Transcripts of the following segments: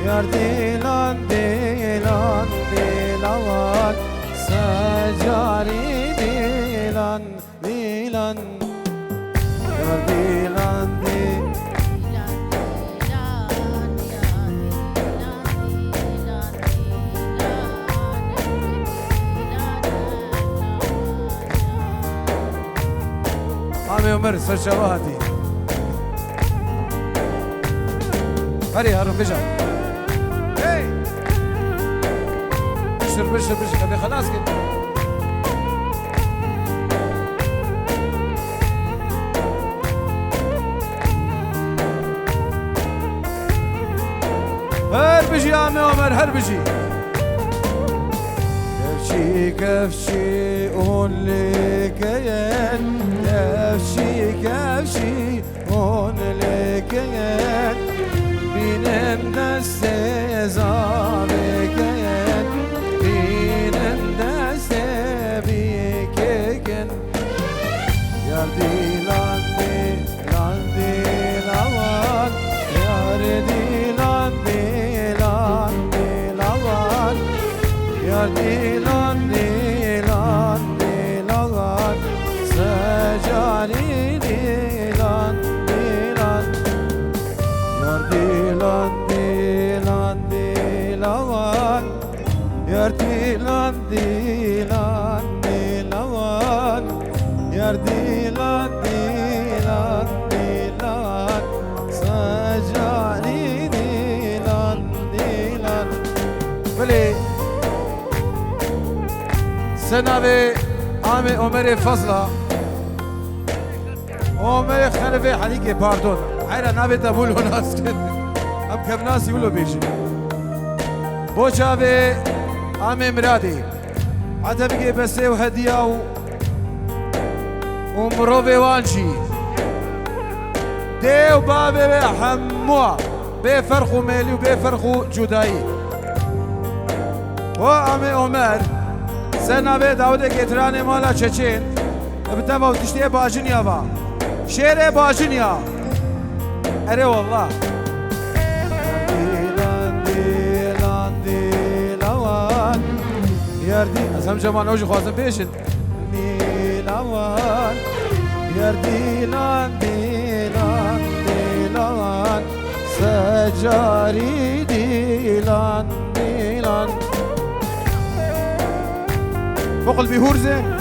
yar dilan dilan dilan secari dilan dilan yar dilan dilan عمي عمر سر شواهدي هري هرب بجا هي بشر بشر بشر خلي خلاص كده هربجي يا عمي عمر هربجي كفشي كفشي قول لي كيان كفشي كفشي قول لي كيان بينم دسته زابي كيان بينم دسته بيكيكن يار ديلان ديلان ديلان يار ديلان ديلان ديلان يار ديلان ديلان ديلان سجاني ديلان ديلان يار ديلان ديلان ديلان يار ديلان ديلان ديلان يار ديلان ديلان ديلان سجاني ديلان ديلان بلي سنابي عامي عمر فضلة عمر خلفي حديقي باردون حيرا نابي تبولو ناس كده ام كم ناس يقولوا بيجي بوشابي عامي مرادي حتى بيجي بسي وهدية ومروفي وانشي دي وبابي بحموع بفرخو ميلي وبفرخو جدائي وعامي عمر سنابه داود گتران مالا چچین بتابا وتشتي باجنيا با شعر باجنيا اري والله ديلان ديلان ديلان يردي ازم جمان اوج خوازم بيشن ديلان يرديلان ديلان ديلان سجاري ديلان ديلان فوق البيهور زين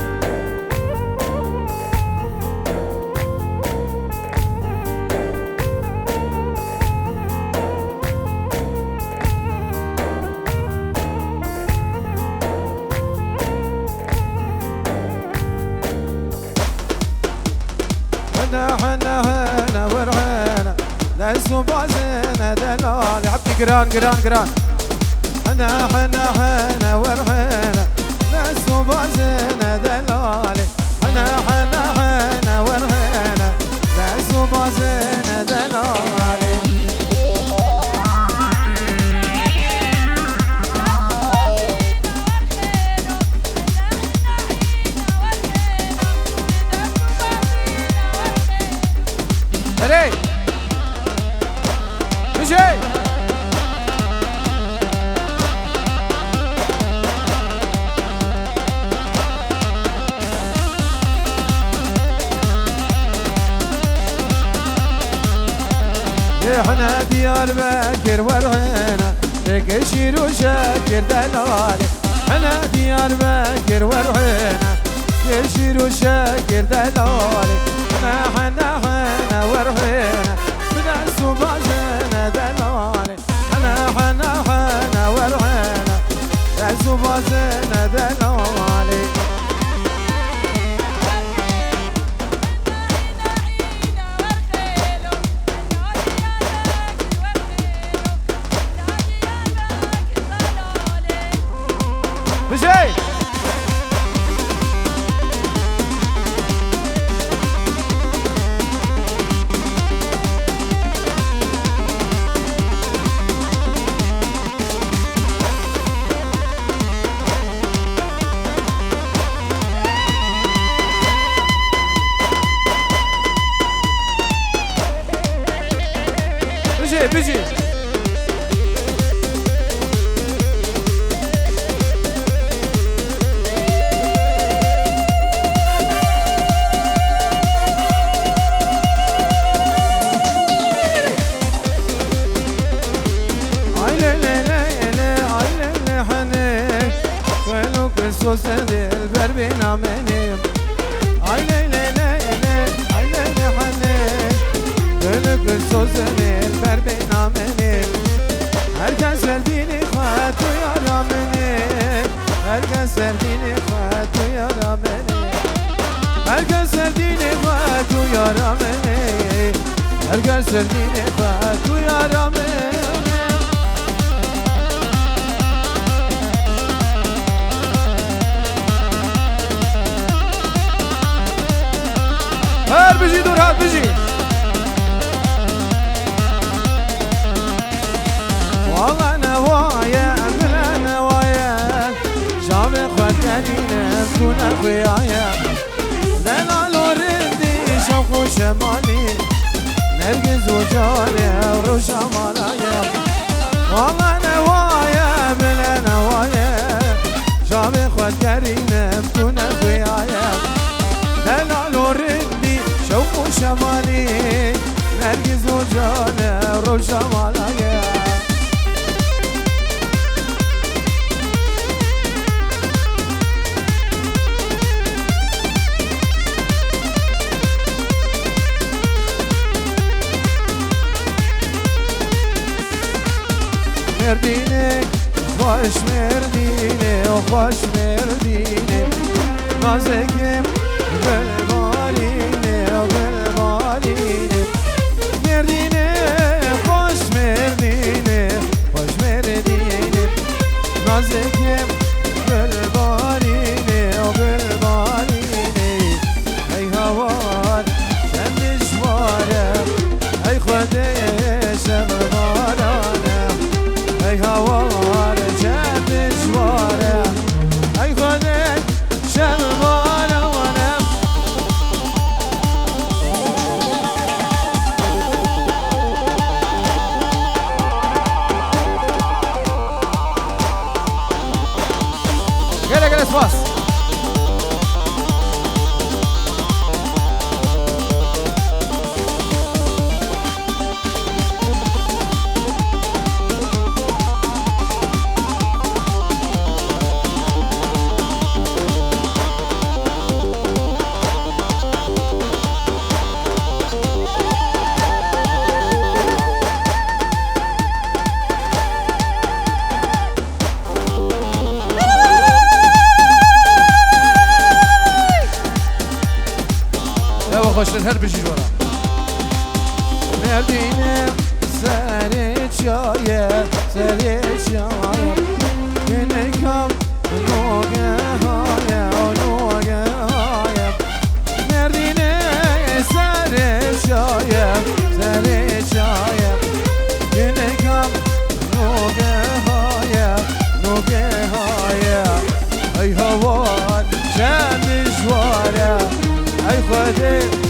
هنا ورهنا لسه بعزنا دلال حبي قران قران قران هنا ورهنا لسه بعزنا دلال هنا ورهنا لسه بعزنا دلال هري بيجي احنا ديار بكر ورهنا كشير وشاكر دلالي احنا ديار بكر ورهنا كشير وشاكر دلالي احنا ورهنا من السبازنا دلالي احنا ورهنا السبازنا دلالي بشي بيجي سوسن دلبر بنامنیم Ay ley ley ley ley Ay ley ley halim Gönül sözün elber beynamenim Herkes verdiğini kuvvet uyara benim Herkes verdiğini kuvvet uyara benim Herkes verdiğini kuvvet uyara benim Herkes verdiğini kuvvet uyara benim Her bizi dur her bizi Valla nevaya bile nevaya Şabi kvetlerine kuna kıyaya Delal orindi şavku şemali Nergiz ucale evru şamalaya Valla nevaya bile nevaya Şabi kvetlerine kuna kıyaya Delal orindi şavku şemali Nergiz ucale evru şamalaya Merdine, baş merdine, baş merdine Nazekim, belvaline, belvaline Merdine, baş merdine, baş merdine Nazekim, belvaline, belvaline Ey havar, kendiş vare, ey kvadeş evvarane Ey havar cennet vare Ey kader şervane Gele gele spas Başlar her bir şey var. Merdine seni çaya, seni çaya. Yine kam noge haya, noge haya. Merdine seni çaya, seni çaya. Yine kam noge haya, noge haya. Ey havan şemiz vara, ey kader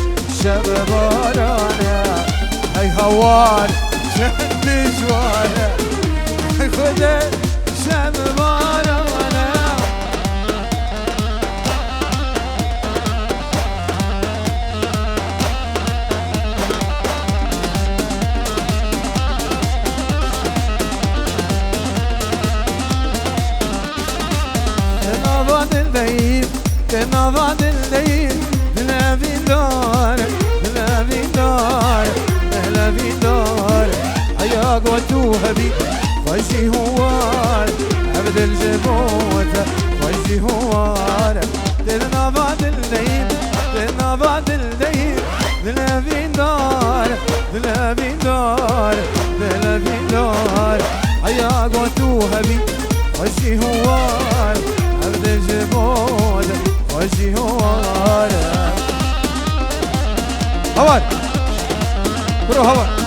شب بارانه ای هوار شب جوانه ای خدا شب بارانه نواد الليل نواد الليل دلابي دار دلابي دار دلابي دار يا قوتوها بي وجهي هوار عبد الجبوت وجهي هوار دلنا بعد الليل دلنا بعد الليل دلابي دار دلابي دار دلابي دار يا قوتوها بي وجهي هوار عبد الجبوت وجهي هوار هوار برو هوار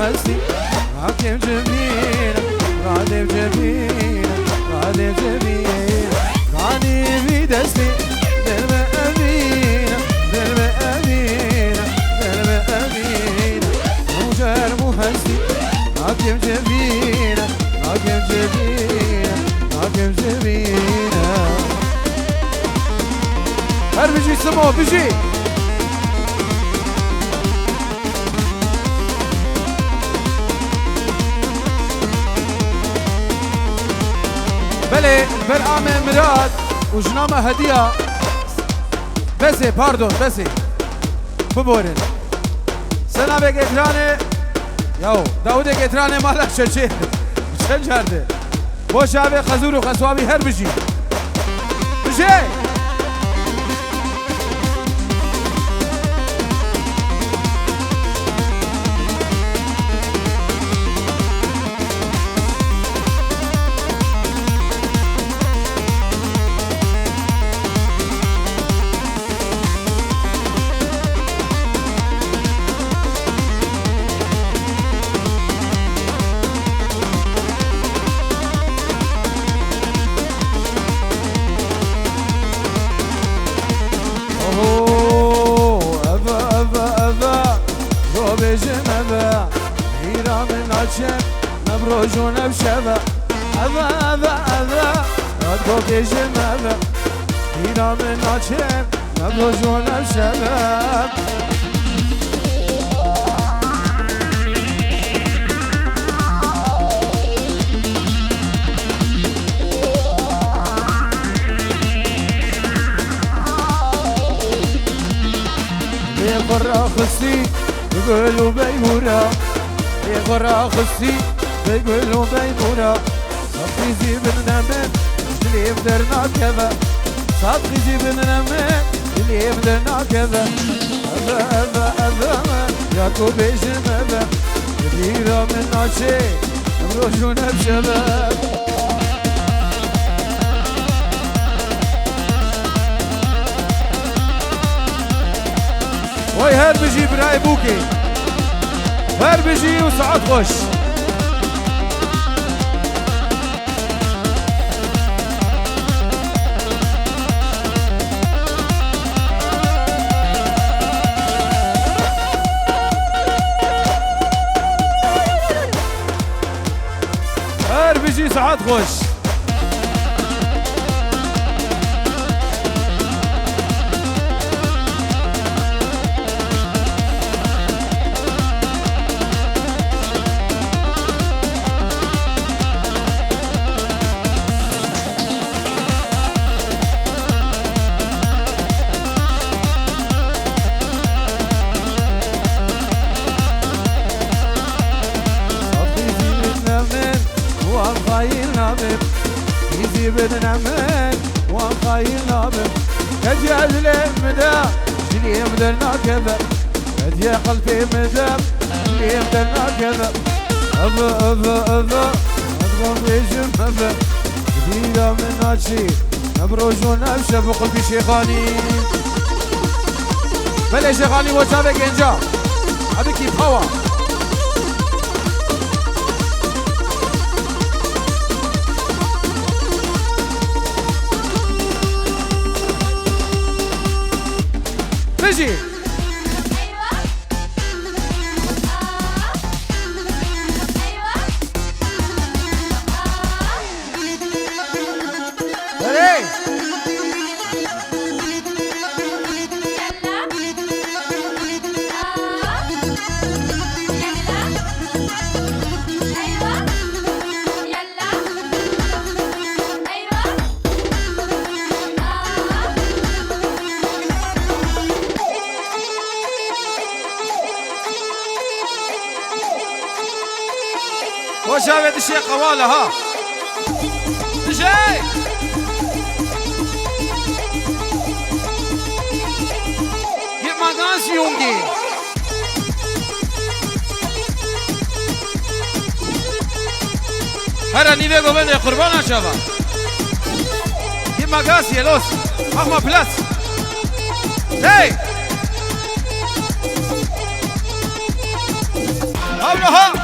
هستي راكب جبينة راكب جبينة راكب جبينة راني في دستي درب أمينة درب أمينة درب أمينة موجر مهستي راكب جبينة راكب جبينة راكب جبينة هر بيجي سمو بيجي بله برعام مراد وجنامه هديه بسي باردون بسي ببورن سنا بگترانه یاو داود گترانه مالا چه جرده با شعب خزور و خسوابی هر بجی بجی نبروجون بشبه أذا أذا أذا ردو بجمبه هينا من ناچم نبروجون بشبه يقرأ خصي يقولوا بيمورا يقرأ خصي بيقولوا بيمورا صدقي جيبنا من اللي يقدرنا كذا صدقي جيبنا من اللي يقدرنا كذا أذا أذا أذا ياكو بيجمبه كبيرة من ناشي نبروجونا بشباب وای هر بجی برای بوکی هر بجی و ساعت خوش هر بجی ساعت خوش بدنا من وخاين نابم كجال المدى جلي مدلنا كذا كجي قلبي مدى جلي مدلنا كذا أبا أبا أبا أدغم بيجم أبا جديدة من ناشي نبروجون أبشا بقلبي شيخاني بلي شيخاني وشابك إنجا أبي كيف هوا بيجي وشافت الشيخ قواله ها جاي جيب ما دانس يونجي هرا نيفي قبل قربانا شافا جيب ما دانس يلوس اخما بلاس هاي ها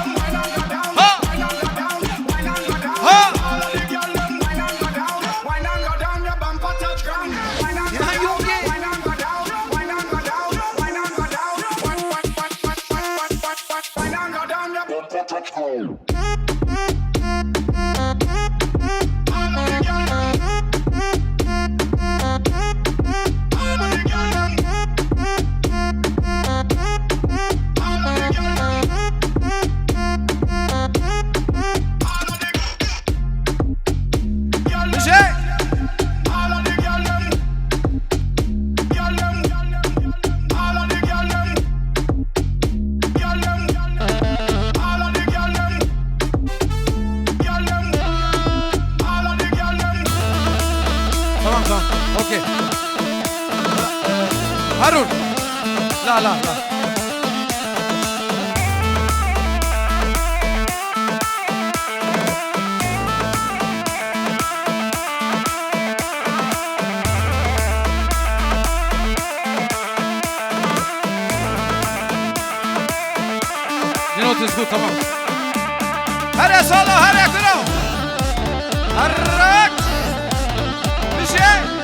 اوكي هارون لا لا لا تزبط تمام هلا صالة هلا كلو حرك مشي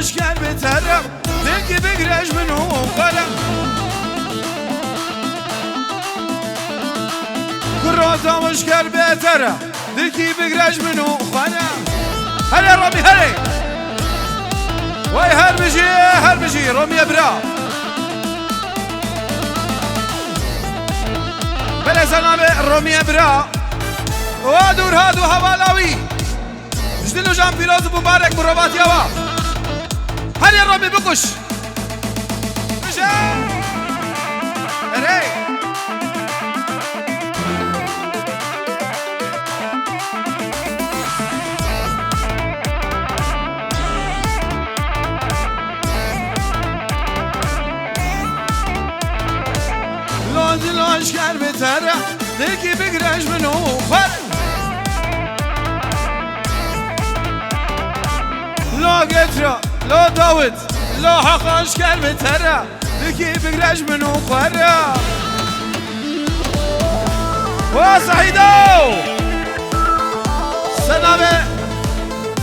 اشكال بتهرب تلقي بقرش منهم قلم كروتا واشكال بتهرب تلقي بقرش منهم قلم هلا رامي هلا واي هربجي رامي برا بلا زنابه رامي برا وادور هادو هوالاوي جدلو جام فيروز مبارك مروبات يوا هل يا ربي بكش مشي هري لو اشكال بترى ذكي بقرش منو فرق لو قترة لو داود لو حق اشكال بترى ذكي بقرش منو فرق وصحيدو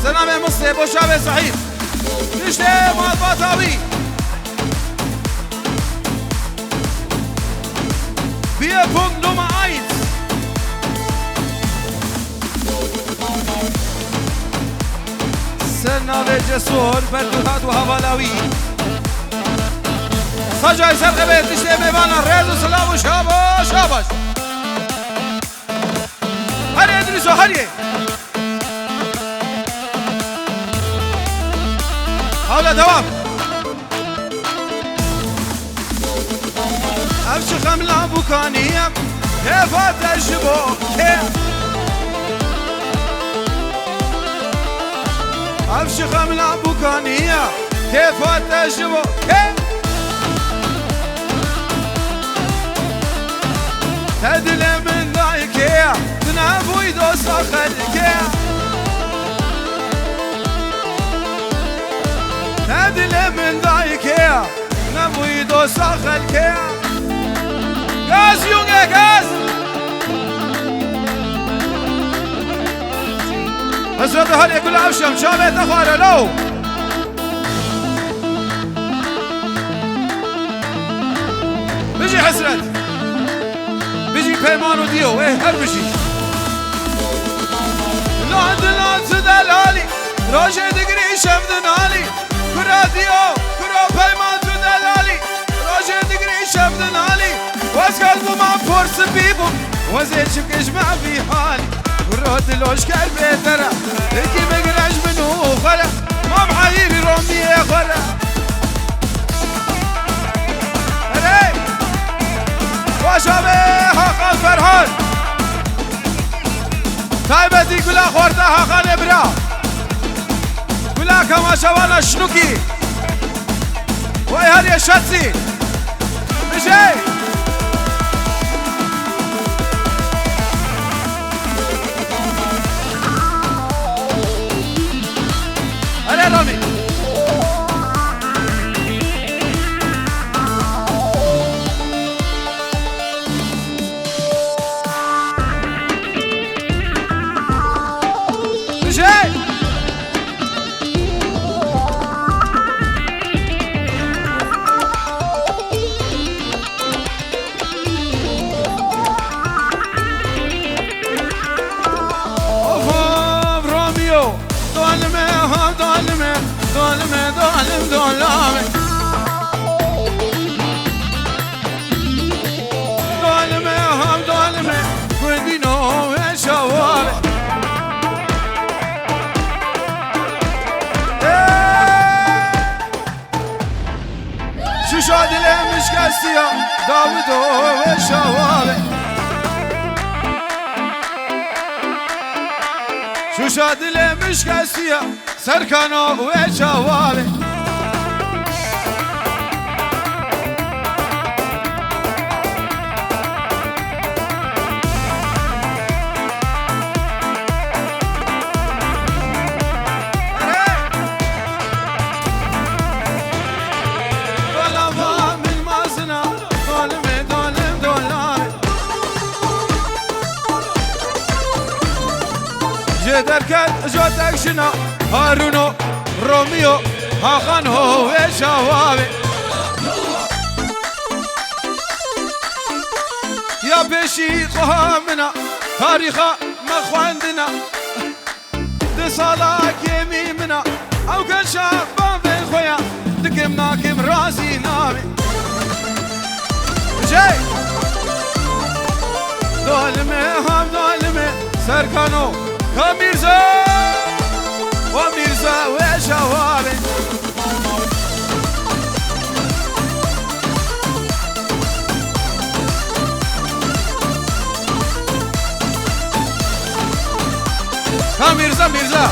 سنامه مصري بوشابه صحيد نشته مالباتاوي Wir Punkt Nummer 1. سنة جسور بردوهات وهوالاوي سجاي سرقبت تشتي ميبانا ريز وسلام وشاباش هري ادريسو هري هولا دوام أمشي خملة بوكانية كيف أتجبو كيف أمشي خملة بوكانية كيف أتجبو كيف تدلي من ذايكية تنابو يدوس أخلكية تدلي من ذايكية تنابو يدوس أخلكية Gaz Junge, Gaz! حسرت هل كل عشم شامت أخوار لو بيجي حسرت بيجي بيمان وديو ايه هر بيجي لا تدلالي راجع دقري شمدنالي كرا ديو كرا بيمان تدلالي راجع دقري شمدنالي واسقلبو مع فورس بيبو وزيت شكش مع في حالي ورود الاشكال بيترى اكي بقرش منو خلا ما بحيري رومي خلا هلي وشابي حق الفرحان تايبتي كلها خورتها خالي برا كما شوانا شنوكي وي هذه الشاتسي مشي هلا رامي داود وشوالي شو شاد لي مش قاسية سركانو وشوالي دركن جوتك شنا هارونو روميو هاخان هو شوابي يا بشي قهامنا تاريخا مخواندنا تصالك يميمنا او كان شابان في خويا دكم ناكم راسي نامي جاي دولمي هم دولمي سركانو كميرزا وميرزا وشوابي كميرزا ميرزا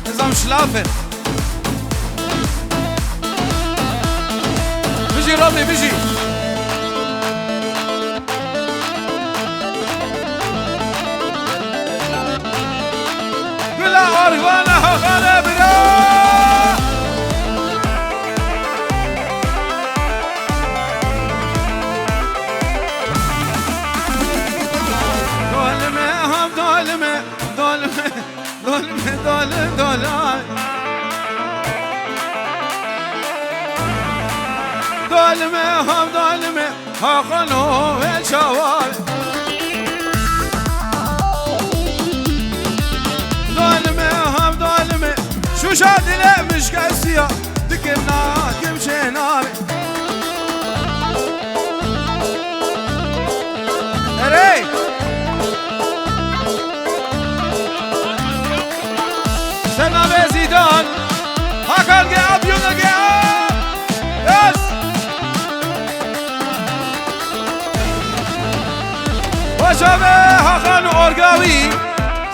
نظام شلافن بيجي رامي بيجي وانا هغلب دولمي هم دولمي دولمي دولمي دولمي دولمي دولمي هم دولمي هاخنو الشوال شو شاد لي مش قاسية دكنا كم شيناري ري سنة بزيدان هاكال قاب يونا قاب يس وشابه هاخان أورقاوي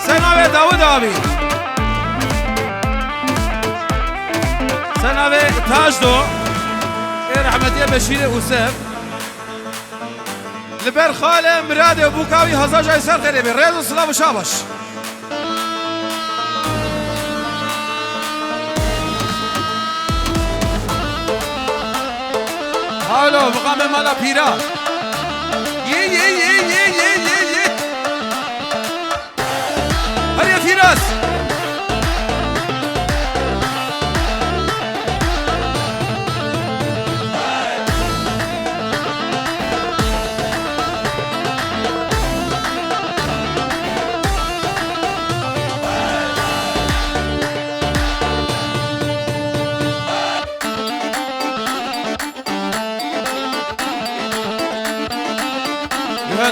سنة داود آبي سنة تاجدو رحمتية بشير وسام لبر خاله مراد بوكاوي هزا جاي سر قريبي رياض السلام وشابش هالو مقام مالا بيرا يي هيا فراس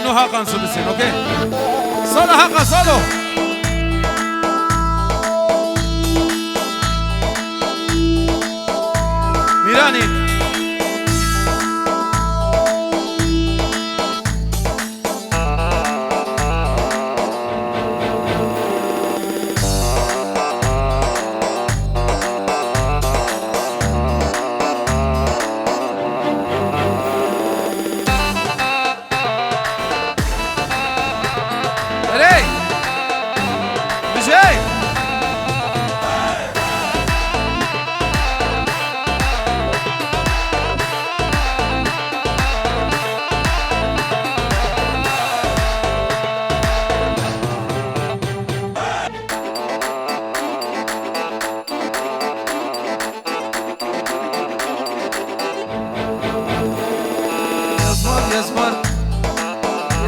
no hakan subisin, okay? Solo haka, solo. Mirani.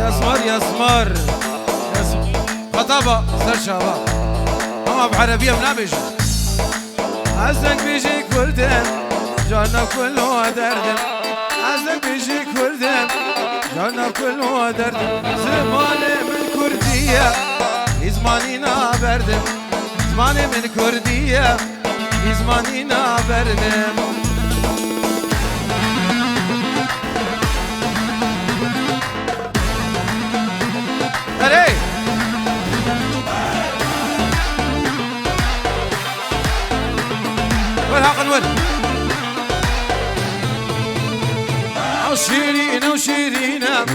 يسمر يسمر خطابة سر شابا اما بعربية منابج عزك بيجي كردن جانا كله دردن عزك بيجي كردن جانا كله دردن زماني من كردية زمانينا بردم زماني من كردية زمانينا بردم هلي والحق الول شيرينا وشيرينا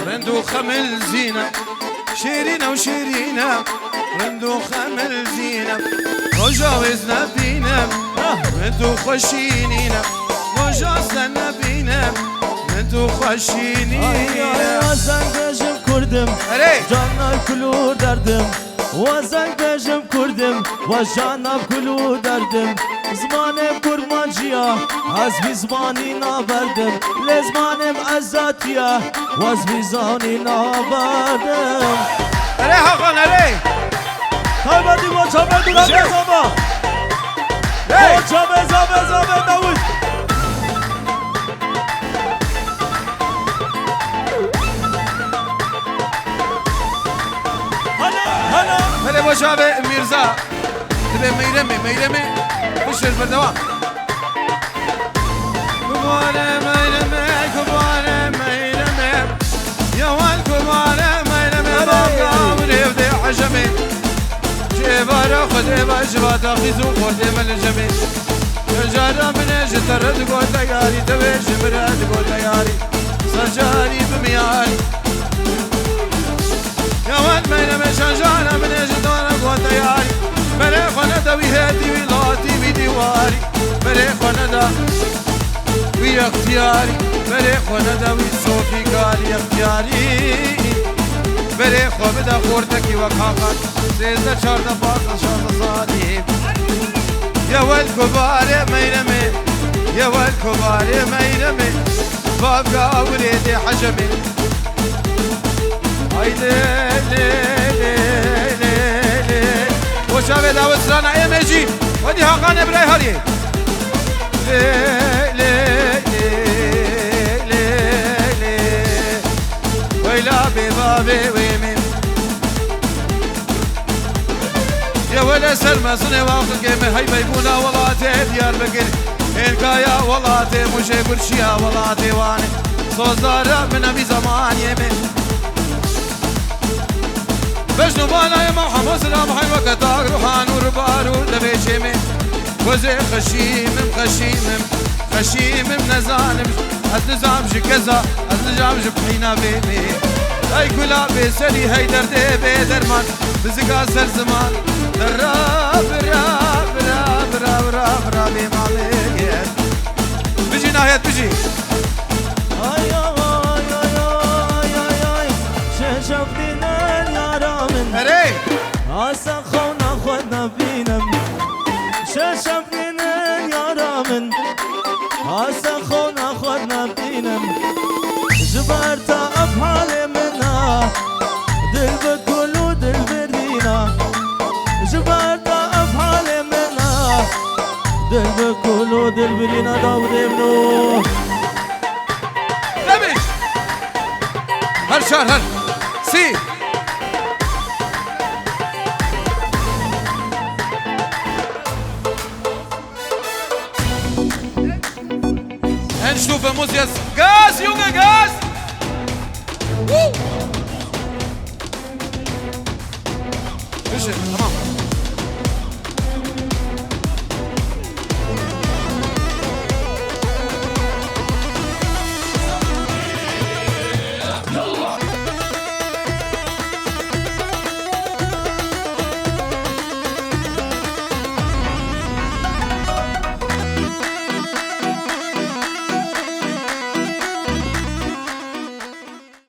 رندو خمل زينة شيرينا وشيرينا رندو خمل زينة وجاوزنا بينا رندو خشينينا وجاوزنا بينا رندو خشينينا وزنگجم کردم جانا کلو دردم وزنگجم کردم و جانا کلو دردم زمانم کرمانجیا از بی زمانی نبردم لزمانم ازاتیا و از بی زانی نبردم حقا تایبادی با چامه دورم بزامه با چامه زامه نوید هلا باشابه میرزا تبه میرمه خوش البردوام كبارة ميرمي يا وال كبارة ميرمي باقا ونبدي حجمي جبارة خدي باشبات أخيزو قردي من الجمي جارة من جترد قول تياري تبيش براد قول تياري سجاري بمياري يا وال ميرمي شجارة من جترد قول تياري مريخ وندوي هاتي ولاتي بديواري مريخ وندوي ويا اختياري بريخ وندوي صوفي قالي اختياري بريخ وبدا خورتكي وكاقات سيزة شارده باقل شارده صادي يا والكبار ميرمي يا والكبار ميرمي بابقى وليدي حجمي هايدي لي وشابه داود سرانا اي ميجي ودي هاقان براي هاري ويلا ببابي ويمين يا ولا سلمى صني واخذ قيمة هاي ميمونة والله ديار بقر الكايا والله مشي برشيا والله ديواني صوزارة من أبي زمان يمين بجنو بانا يا محمد سلام حي وقتاك روحان وربارو دبي شيمين وزي خشيم نزانم النظام كذا النظام بحينا بيمي اي كلا بسري هي دردي بدرمان بزقا سر زمان دراب راب راب راب راب راب ماليت بيجي ناهيت بيجي ay ay ay ay ay ay شفتين اليارامن هري عسى خونا خدنا بينم شفتين اليارامن عسى خونا خدنا بينم جبرت افعالي منها دل بكل ودل برينا جبرت افعالي منها دل بكل ودل برينا داودي منو دبش هر شهر هر سي Endstufe muss jetzt Gas, Junge, Gas! Bisschen, tamam.